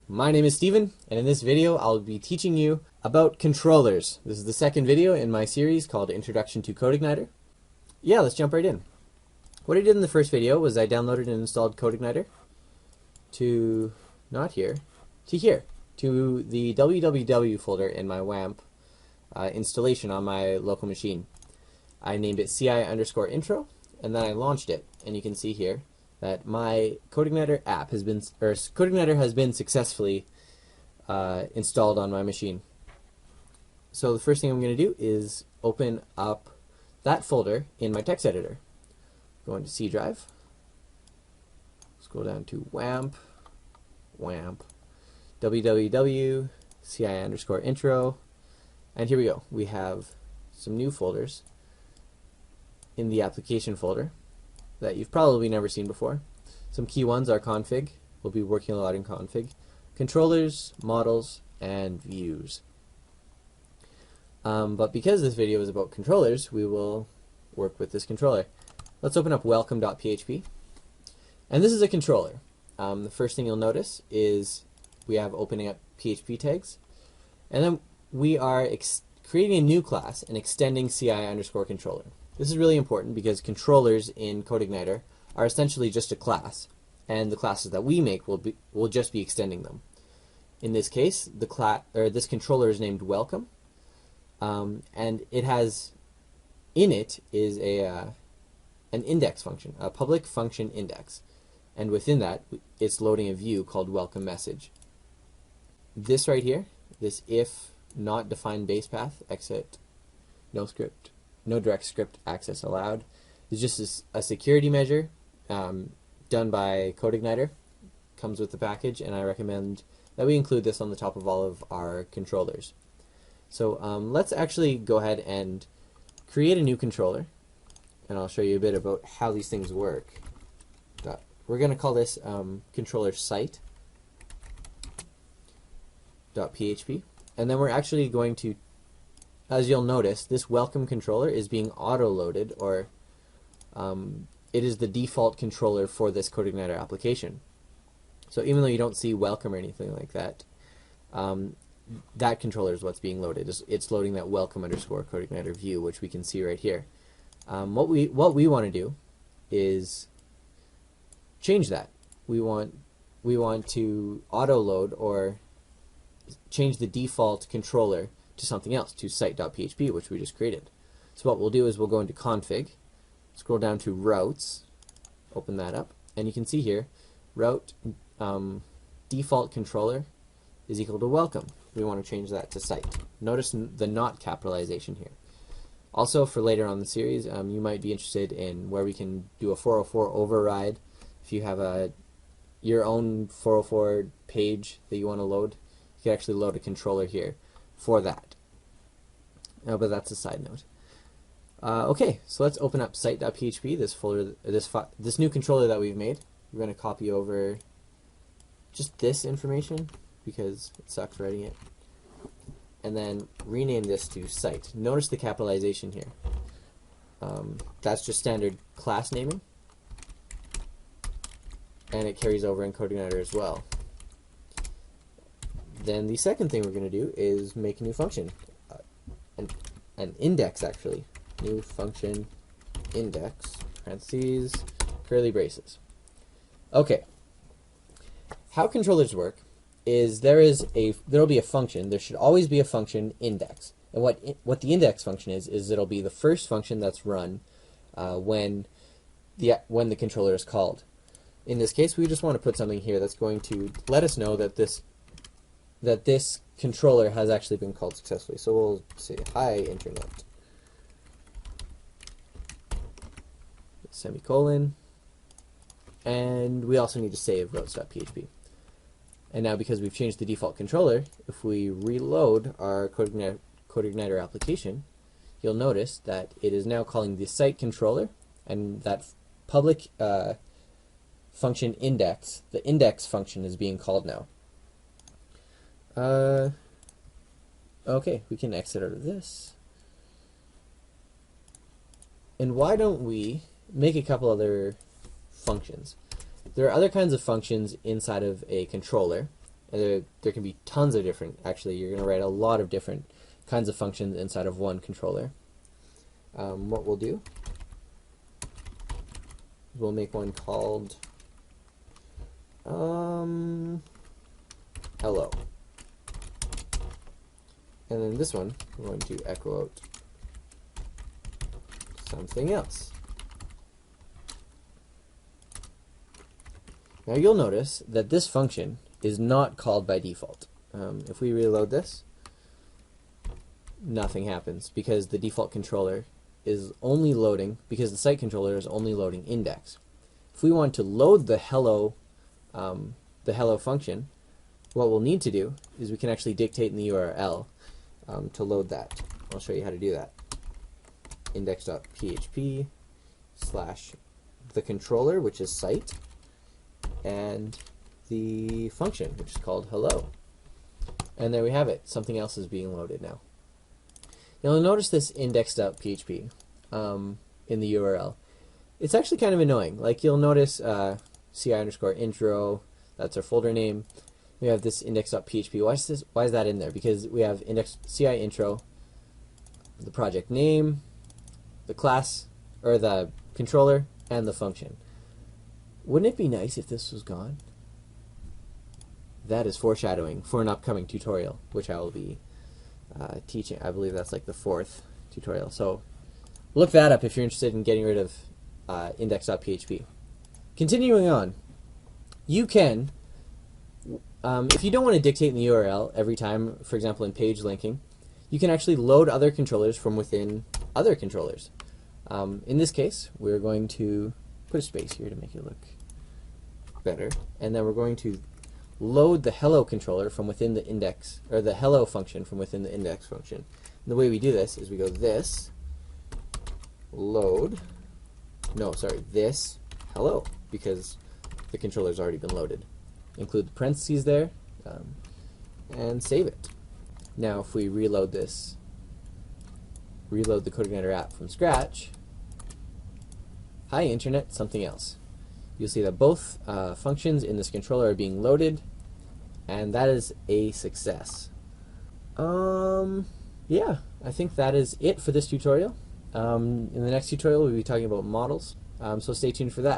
My name is Steven, and in this video I'll be teaching you about controllers. This is the second video in my series called Introduction to CodeIgniter. Yeah, let's jump right in. What I did in the first video was I downloaded and installed CodeIgniter to, not here, to here, to the www folder in my WAMP installation on my local machine. I named it CI_intro, and then I launched it, and you can see here that my CodeIgniter app has been, or CodeIgniter has been successfully installed on my machine. So the first thing I'm going to do is open up that folder in my text editor. Go into C drive, scroll down to WAMP, www, CI_intro, and here we go. We have some new folders in the application folder that you've probably never seen before. Some key ones are config. We'll be working a lot in config. Controllers, models, and views. But because this video is about controllers, we will work with this controller. Let's open up welcome.php. And this is a controller. The first thing you'll notice is we have opening up PHP tags. And then we are creating a new class and extending CI_controller. This is really important because controllers in CodeIgniter are essentially just a class, and the classes that we make will just be extending them. In this case, this controller is named welcome, and it has in it is an index function, a public function index, and within that it's loading a view called welcome message. This right here, this if not defined base path exit no direct script access allowed, is just a security measure done by CodeIgniter. Comes with the package, and I recommend that we include this on the top of all of our controllers. So let's actually go ahead and create a new controller, and I'll show you a bit about how these things work. We're going to call this controller site.php, and then we're actually going to, as you'll notice, this welcome controller is being auto-loaded, or it is the default controller for this CodeIgniter application. So even though you don't see welcome or anything like that, that controller is what's being loaded. It's loading that welcome_CodeIgniter view, which we can see right here. What we want to do is change that. We want to auto-load or change the default controller to something else, to site.php, which we just created. So what we'll do is we'll go into config, scroll down to routes, open that up, and you can see here route default controller is equal to welcome. We want to change that to site. Notice the not capitalization here. Also, for later on in the series, you might be interested in where we can do a 404 override. If you have your own 404 page that you want to load, you can actually load a controller here for that. But that's a side note. Okay, so let's open up site.php, this folder, this new controller that we've made. We're going to copy over just this information because it sucks writing it, and then rename this to site. Notice the capitalization here. That's just standard class naming, and it carries over in CodeIgniter as well. Then the second thing we're going to do is make a new function, an index actually. New function index, parentheses, curly braces. Okay. How controllers work is there'll be a function. There should always be a function index, and what the index function is it'll be the first function that's run when the controller is called. In this case, we just want to put something here that's going to let us know that this controller has actually been called successfully. So we'll say hi internet, semicolon, and we also need to save routes.php. And now, because we've changed the default controller, if we reload our CodeIgniter application, you'll notice that it is now calling the site controller, and that public function index, the index function, is being called now. Okay, we can exit out of this. And why don't we make a couple other functions? There are other kinds of functions inside of a controller There can be tons of different, actually, you're going to write a lot of different kinds of functions inside of one controller. What we'll do is we'll make one called hello. And then this one, we're going to echo out something else. Now you'll notice that this function is not called by default. If we reload this, nothing happens because the default controller is only loading, because the site controller is only loading index. If we want to load the hello function, what we'll need to do is we can actually dictate in the URL to load that. I'll show you how to do that. Index.php / the controller, which is site, and the function, which is called hello. And there we have it. Something else is being loaded now. You'll notice this index.php in the URL. It's actually kind of annoying. Like, you'll notice ci_intro, that's our folder name. We have this index.php. Why is that in there? Because we have index ci intro, the project name, the class, or the controller, and the function. Wouldn't it be nice if this was gone? That is foreshadowing for an upcoming tutorial, which I will be teaching. I believe that's like the 4th tutorial. So look that up if you're interested in getting rid of index.php. Continuing on, you can, if you don't want to dictate in the URL every time, for example in page linking, you can actually load other controllers from within other controllers. In this case, we're going to put a space here to make it look better, and then we're going to load the hello controller from within the index, or the hello function from within the index function. And the way we do this is we go this load, this hello, because the controller's already been loaded. Include the parentheses there, and save it. Now if we reload this, reload the CodeIgniter app from scratch, hi internet, something else. You'll see that both functions in this controller are being loaded, and that is a success. Yeah, I think that is it for this tutorial. In the next tutorial we'll be talking about models, so stay tuned for that.